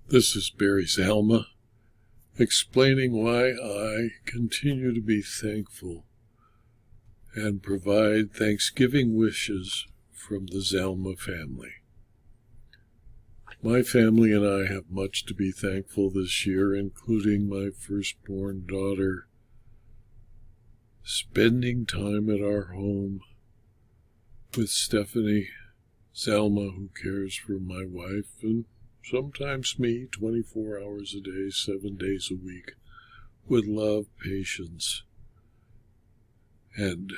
This is Barry Zalma, explaining why I continue to be thankful and provide Thanksgiving wishes from the Zalma family. My family and I have much to be thankful this year, including my firstborn daughter spending time at our home with Stephanie Zalma, who cares for my wife and sometimes me 24 hours a day, 7 days a week, with love, patience, and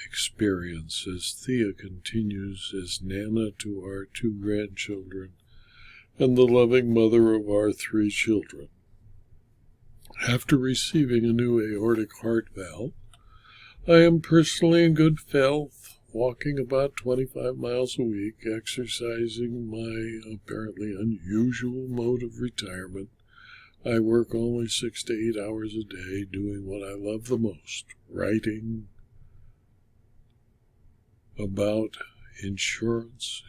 experience as Thea continues as Nana to our 2 grandchildren and the loving mother of our 3 children. After receiving a new aortic heart valve, I am personally in good health, walking about 25 miles a week, exercising my apparently unusual mode of retirement. I work only 6 to 8 hours a day, doing what I love the most, writing about insurance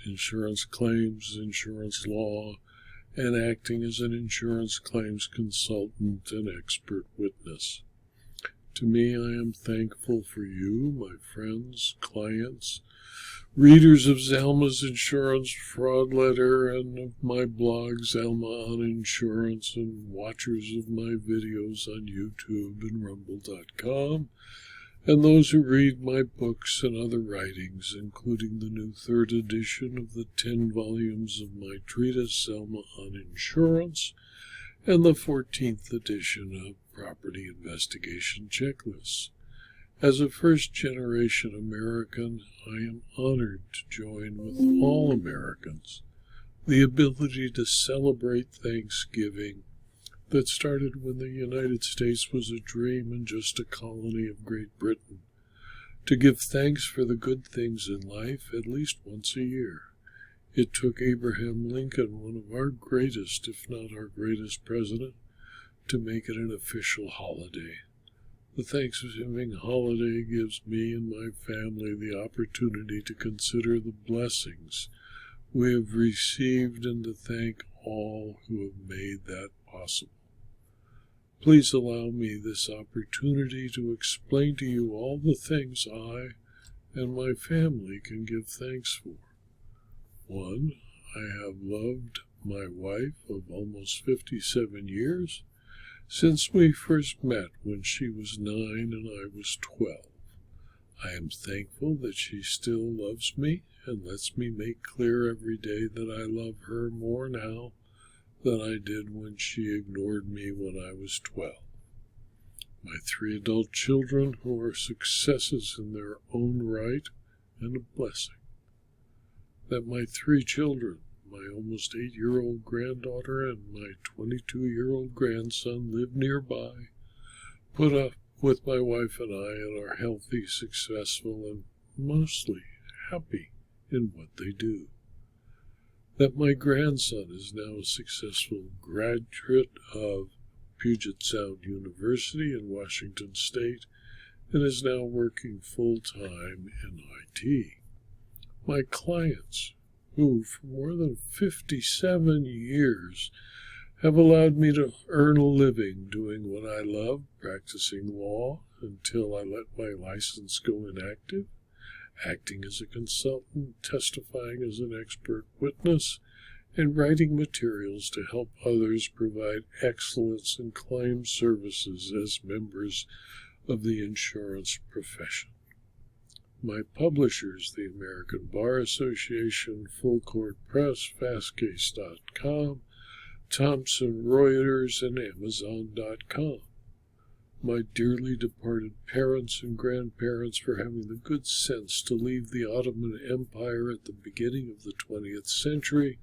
claims, insurance law, and acting as an insurance claims consultant and expert witness. To me, I am thankful for you, my friends, clients, readers of Zalma's Insurance Fraud Letter and of my blog, Zalma on Insurance, and watchers of my videos on YouTube and Rumble.com, and those who read my books and other writings, including the new 3rd edition of the 10 volumes of my treatise, Zalma on Insurance, and the 14th edition of Property Investigation Checklists. As a first-generation American, I am honored to join with all Americans the ability to celebrate Thanksgiving that started when the United States was a dream and just a colony of Great Britain, to give thanks for the good things in life at least once a year. It took Abraham Lincoln, one of our greatest, if not our greatest president, to make it an official holiday. The Thanksgiving holiday gives me and my family the opportunity to consider the blessings we have received and to thank all who have made that possible. Please allow me this opportunity to explain to you all the things I and my family can give thanks for. 1, I have loved my wife of almost 57 years, since we first met when she was 9 and I was 12. I am thankful that she still loves me and lets me make clear every day that I love her more now than I did when she ignored me when I was 12. My 3 adult children, who are successes in their own right and a blessing. That my 3 children, my almost 8-year-old granddaughter and my 22-year-old grandson, live nearby, put up with my wife and I, and are healthy, successful, and mostly happy in what they do. That my grandson is now a successful graduate of Puget Sound University in Washington State and is now working full-time in IT. My clients, who for more than 57 years have allowed me to earn a living doing what I love, practicing law until I let my license go inactive, acting as a consultant, testifying as an expert witness, and writing materials to help others provide excellence in claim services as members of the insurance profession. My publishers, the American Bar Association, Full Court Press, Fastcase.com, Thomson Reuters, and Amazon.com. My dearly departed parents and grandparents for having the good sense to leave the Ottoman Empire at the beginning of the 20th century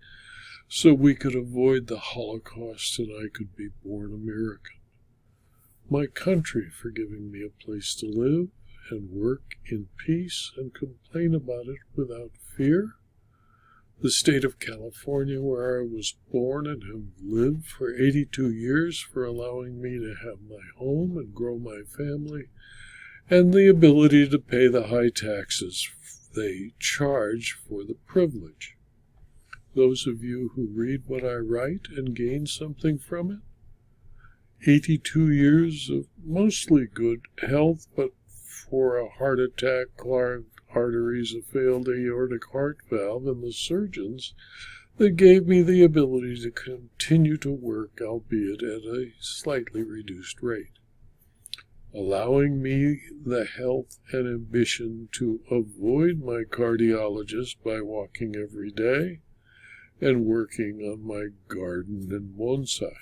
so we could avoid the Holocaust and I could be born American. My country for giving me a place to live and work in peace and complain about it without fear. The state of California, where I was born and have lived for 82 years, for allowing me to have my home and grow my family, and the ability to pay the high taxes they charge for the privilege. those of you who read what I write and gain something from it. 82 years of mostly good health, but for a heart attack, clogged arteries, a failed aortic heart valve, and the surgeons that gave me the ability to continue to work, albeit at a slightly reduced rate, allowing me the health and ambition to avoid my cardiologist by walking every day and working on my garden and bonsai.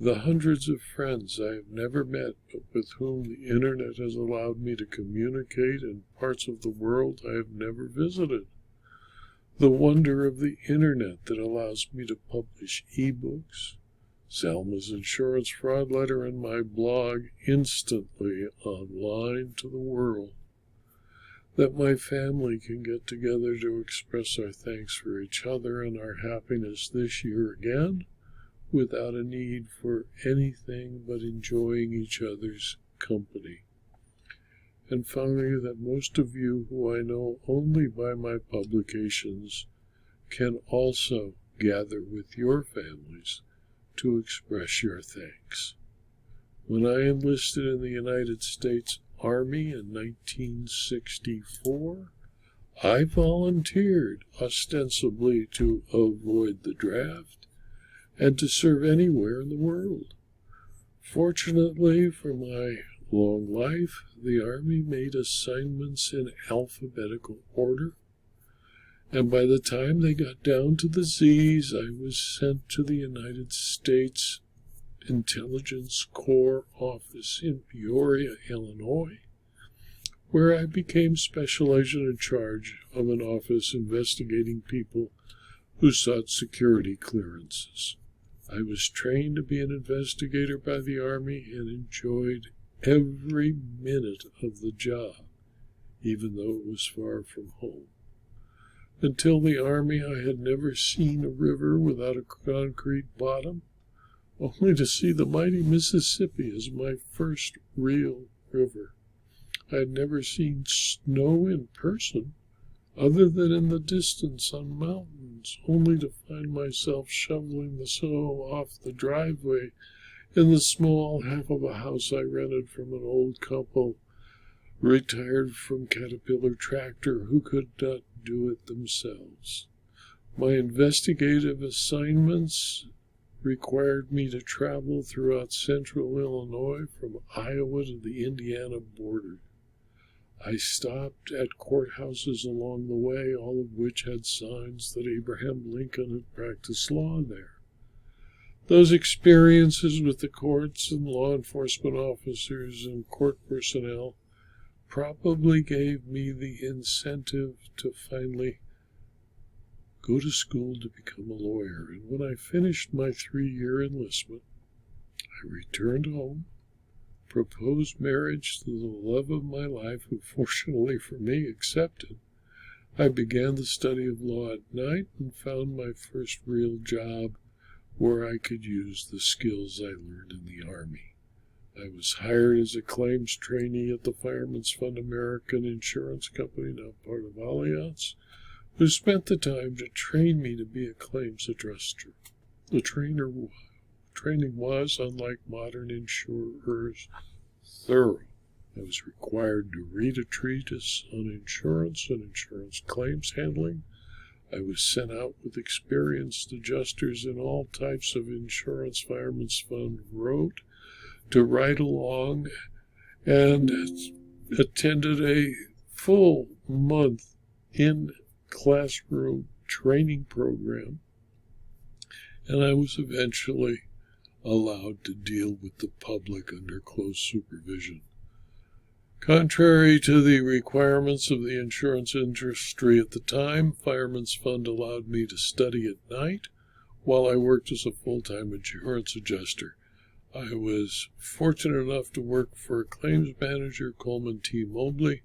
The hundreds of friends I have never met, but with whom the internet has allowed me to communicate in parts of the world I have never visited. The wonder of the internet that allows me to publish ebooks, Zalma's insurance fraud letter, and my blog instantly online to the world. That my family can get together to express our thanks for each other and our happiness this year again, without a need for anything but enjoying each other's company. And finally, that most of you who I know only by my publications can also gather with your families to express your thanks. When I enlisted in the United States Army in 1964, I volunteered ostensibly to avoid the draft and to serve anywhere in the world. Fortunately for my long life, the Army made assignments in alphabetical order, and by the time they got down to the Z's, I was sent to the United States Intelligence Corps office in Peoria, Illinois, where I became special agent in charge of an office investigating people who sought security clearances. I was trained to be an investigator by the Army and enjoyed every minute of the job, even though it was far from home. Until the Army, I had never seen a river without a concrete bottom, only to see the mighty Mississippi as my first real river. I had never seen snow in person, other than in the distance on mountains, only to find myself shoveling the snow off the driveway in the small half of a house I rented from an old couple retired from Caterpillar Tractor who could not do it themselves. My investigative assignments required me to travel throughout central Illinois from Iowa to the Indiana border. I stopped at courthouses along the way, all of which had signs that Abraham Lincoln had practiced law there. Those experiences with the courts and law enforcement officers and court personnel probably gave me the incentive to finally go to school to become a lawyer. And when I finished my 3-year enlistment, I returned home, proposed marriage to the love of my life, who fortunately for me accepted. I began the study of law at night and found my first real job where I could use the skills I learned in the Army. I was hired as a claims trainee at the Fireman's Fund American Insurance Company, now part of Allianz, who spent the time to train me to be a claims adjuster. The training was, unlike modern insurers, thorough. I was required to read a treatise on insurance and insurance claims handling. I was sent out with experienced adjusters in all types of insurance Fireman's Fund wrote to ride along, and attended a full month in classroom training program, and I was eventually allowed to deal with the public under close supervision. Contrary to the requirements of the insurance industry at the time, Fireman's Fund allowed me to study at night while I worked as a full-time insurance adjuster. I was fortunate enough to work for a claims manager, Coleman T. Mobley,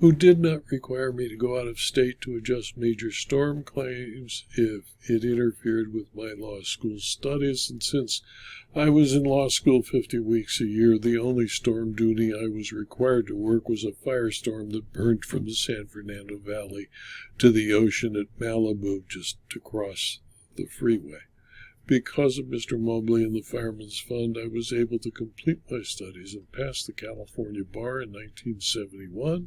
who did not require me to go out of state to adjust major storm claims if it interfered with my law school studies. And since I was in law school 50 weeks a year, the only storm duty I was required to work was a firestorm that burned from the San Fernando Valley to the ocean at Malibu just across the freeway. Because of Mr. Mobley and the Fireman's Fund, I was able to complete my studies and pass the California bar in 1971,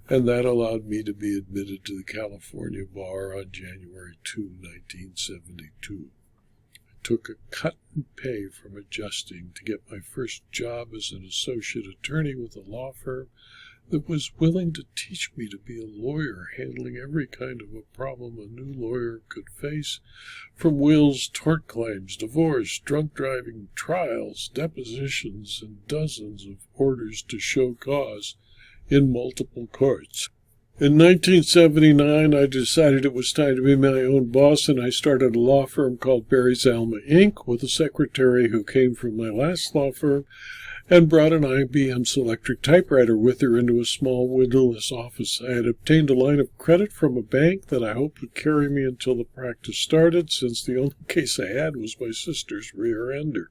and that allowed me to be admitted to the California bar on January 2, 1972. I took a cut in pay from adjusting to get my first job as an associate attorney with a law firm that was willing to teach me to be a lawyer, handling every kind of a problem a new lawyer could face, from wills, tort claims, divorce, drunk driving, trials, depositions, and dozens of orders to show cause in multiple courts. In 1979, I decided it was time to be my own boss, and I started a law firm called Barry Zalma, Inc., with a secretary who came from my last law firm, and brought an IBM Selectric typewriter with her into a small windowless office. I had obtained a line of credit from a bank that I hoped would carry me until the practice started, since the only case I had was my sister's rear ender.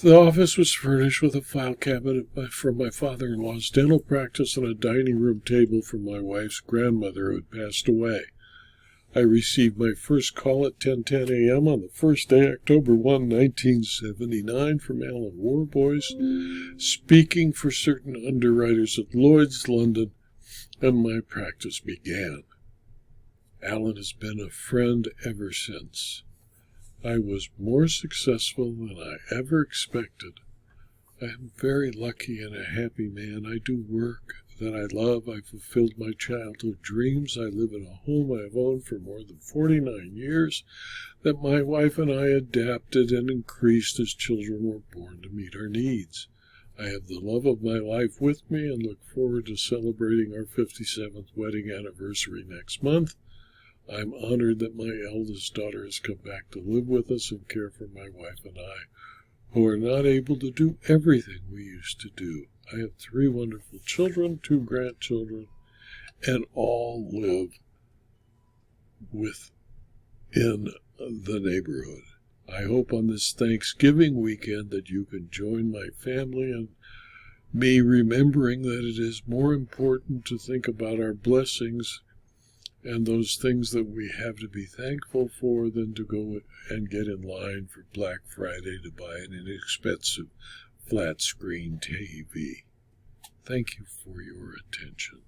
The office was furnished with a file cabinet from my father-in-law's dental practice and a dining room table from my wife's grandmother who had passed away. I received my first call at 10:10 a.m. on the first day, October 1, 1979, from Alan Warboys, speaking for certain underwriters at Lloyd's, London, and my practice began. Alan has been a friend ever since. I was more successful than I ever expected. I am very lucky and a happy man. I do work that I love. I fulfilled my childhood dreams. I live in a home I have owned for more than 49 years that my wife and I adapted and increased as children were born to meet our needs. I have the love of my life with me and look forward to celebrating our 57th wedding anniversary next month. I'm honored that my eldest daughter has come back to live with us and care for my wife and I, who are not able to do everything we used to do. I have 3 wonderful children, 2 grandchildren, and all live within the neighborhood. I hope on this Thanksgiving weekend that you can join my family and me, remembering that it is more important to think about our blessings and those things that we have to be thankful for than to go and get in line for Black Friday to buy an inexpensive flat-screen TV. Thank you for your attention.